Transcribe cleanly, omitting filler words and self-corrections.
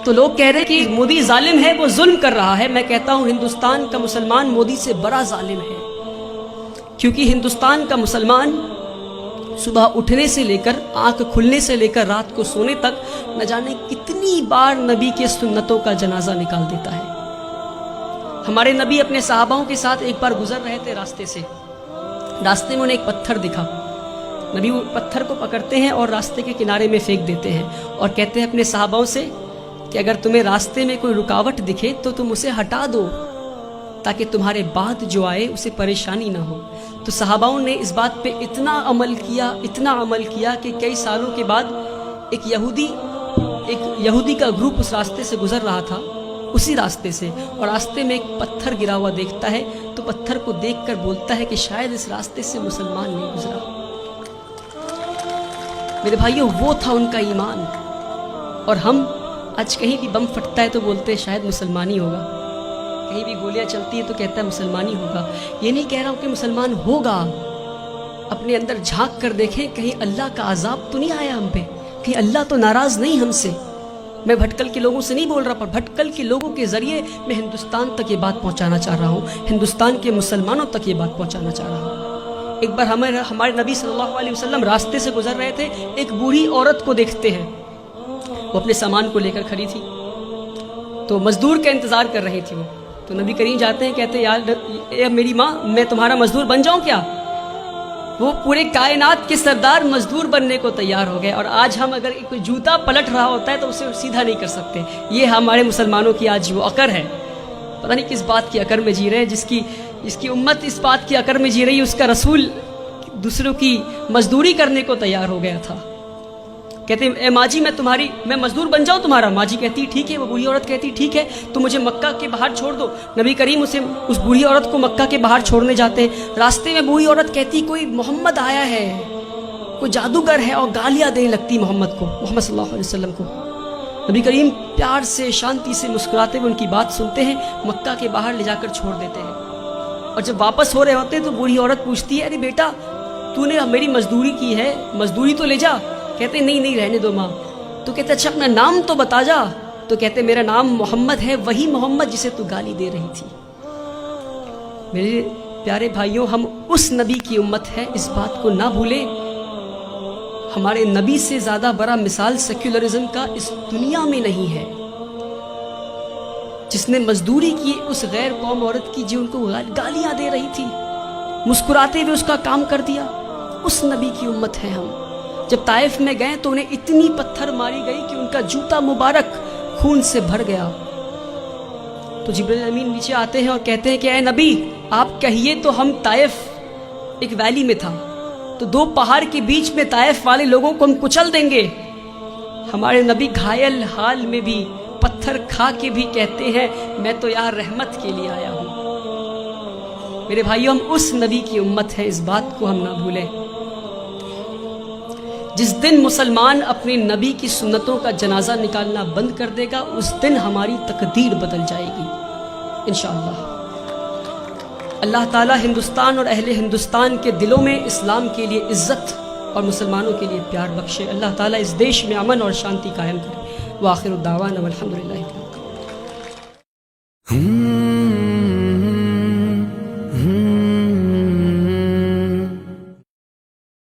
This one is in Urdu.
تو لوگ کہہ رہے کہ مودی ظالم ہے، وہ ظلم کر رہا ہے. میں کہتا ہوں ہندوستان کا مسلمان مودی سے بڑا ظالم ہے، کیونکہ ہندوستان کا مسلمان صبح اٹھنے سے لے کر آنکھ کھلنے سے لے کر رات کو سونے تک نہ جانے کتنی بار نبی کے سنتوں کا جنازہ نکال دیتا ہے. ہمارے نبی اپنے صحاباؤں کے ساتھ ایک بار گزر رہے تھے راستے سے. راستے میں انہیں ایک پتھر دکھا. نبی وہ پتھر کو پکڑتے ہیں اور راستے کے کنارے میں پھینک دیتے ہیں اور کہتے ہیں اپنے صحاباؤں سے کہ اگر تمہیں راستے میں کوئی رکاوٹ دکھے تو تم اسے ہٹا دو تاکہ تمہارے بعد جو آئے اسے پریشانی نہ ہو. تو صحاباؤں نے اس بات پہ اتنا عمل کیا کہ کئی سالوں کے بعد ایک یہودی کا گروپ اس راستے سے گزر رہا تھا، اسی راستے سے، اور راستے میں ایک پتھر گرا ہوا دیکھتا ہے تو پتھر کو دیکھ کر بولتا ہے کہ شاید اس راستے سے مسلمان نہیں گزرا. میرے بھائیوں، وہ تھا ان کا ایمان. اور ہم آج کہیں بھی بم پھٹتا ہے تو بولتے ہیں شاید مسلمانی ہوگا، کہیں بھی گولیاں چلتی ہیں تو کہتا ہے مسلمانی ہوگا. یہ نہیں کہہ رہا ہوں کہ مسلمان ہوگا. اپنے اندر جھانک کر دیکھیں کہیں اللہ کا عذاب تو نہیں آیا ہم پہ، کہیں اللہ تو ناراض نہیں ہم سے. میں بھٹکل کے لوگوں سے نہیں بول رہا، پر بھٹکل کے لوگوں کے ذریعے میں ہندوستان تک یہ بات پہنچانا چاہ رہا ہوں، ہندوستان کے مسلمانوں تک یہ بات پہنچانا چاہ رہا ہوں. ایک بار ہمارے نبی صلی اللہ علیہ وسلم راستے سے گزر رہے تھے. ایک بوڑھی عورت کو دیکھتے ہیں، وہ اپنے سامان کو لے کر کھڑی تھی تو مزدور کا انتظار کر رہی تھی. وہ تو نبی کریم جاتے ہیں، کہتے ہیں اے میری ماں، میں تمہارا مزدور بن جاؤں کیا؟ وہ پورے کائنات کے سردار مزدور بننے کو تیار ہو گئے. اور آج ہم اگر کوئی جوتا پلٹ رہا ہوتا ہے تو اسے سیدھا نہیں کر سکتے. یہ ہمارے مسلمانوں کی آج وہ عقر ہے. پتہ نہیں کس بات کی عقر میں جی رہے ہیں. جس کی امت اس بات کی عقر میں جی رہی ہے، اس کا رسول دوسروں کی مزدوری کرنے کو تیار ہو گیا تھا. کہتے ہیں اے ماں جی، میں مزدور بن جاؤں تمہارا؟ ماں جی کہتی ٹھیک ہے. وہ بوڑھی عورت کہتی ٹھیک ہے، تو مجھے مکہ کے باہر چھوڑ دو. نبی کریم اس بوڑھی عورت کو مکہ کے باہر چھوڑنے جاتے ہیں. راستے میں بوڑھی عورت کہتی کوئی محمد آیا ہے، کوئی جادوگر ہے، اور گالیاں دینے لگتی محمد صلی اللہ علیہ وسلم کو. نبی کریم پیار سے شانتی سے مسکراتے ہوئے ان کی بات سنتے ہیں، مکہ کے باہر لے جا کر چھوڑ دیتے ہیں. اور جب واپس ہو رہے ہوتے ہیں تو بوڑھی عورت پوچھتی ہے ارے بیٹا، تو نے میری مزدوری کی ہے، مزدوری تو لے جا. کہتے نہیں رہنے دو ماں. تو کہتے اچھا اپنا نام تو بتا جا. تو کہتے میرا نام محمد ہے، وہی محمد جسے تو گالی دے رہی تھی. میرے پیارے بھائیوں، ہم اس نبی کی امت ہے، اس بات کو نہ بھولیں. ہمارے نبی سے زیادہ بڑا مثال سیکولرزم کا اس دنیا میں نہیں ہے. جس نے مزدوری کی اس غیر قوم عورت کی جو ان کو گالیاں دے رہی تھی، مسکراتے ہوئے اس کا کام کر دیا، اس نبی کی امت ہے ہم. جب طائف میں گئے تو انہیں اتنی پتھر ماری گئی کہ ان کا جوتا مبارک خون سے بھر گیا. تو جبرائیل امین نیچے آتے ہیں اور کہتے ہیں کہ اے نبی، آپ کہیے تو ہم طائف ایک ویلی میں تھا، تو 2 پہاڑ کے بیچ میں طائف والے لوگوں کو ہم کچل دیں گے. ہمارے نبی گھائل حال میں بھی پتھر کھا کے بھی کہتے ہیں میں تو یہاں رحمت کے لیے آیا ہوں. میرے بھائیوں، ہم اس نبی کی امت ہے، اس بات کو ہم نہ بھولیں. جس دن مسلمان اپنے نبی کی سنتوں کا جنازہ نکالنا بند کر دے گا، اس دن ہماری تقدیر بدل جائے گی انشاءاللہ. اللہ تعالی ہندوستان اور اہل ہندوستان کے دلوں میں اسلام کے لیے عزت اور مسلمانوں کے لیے پیار بخشے. اللہ تعالی اس دیش میں امن اور شانتی قائم کرے. وآخر الدعوانا والحمدللہ.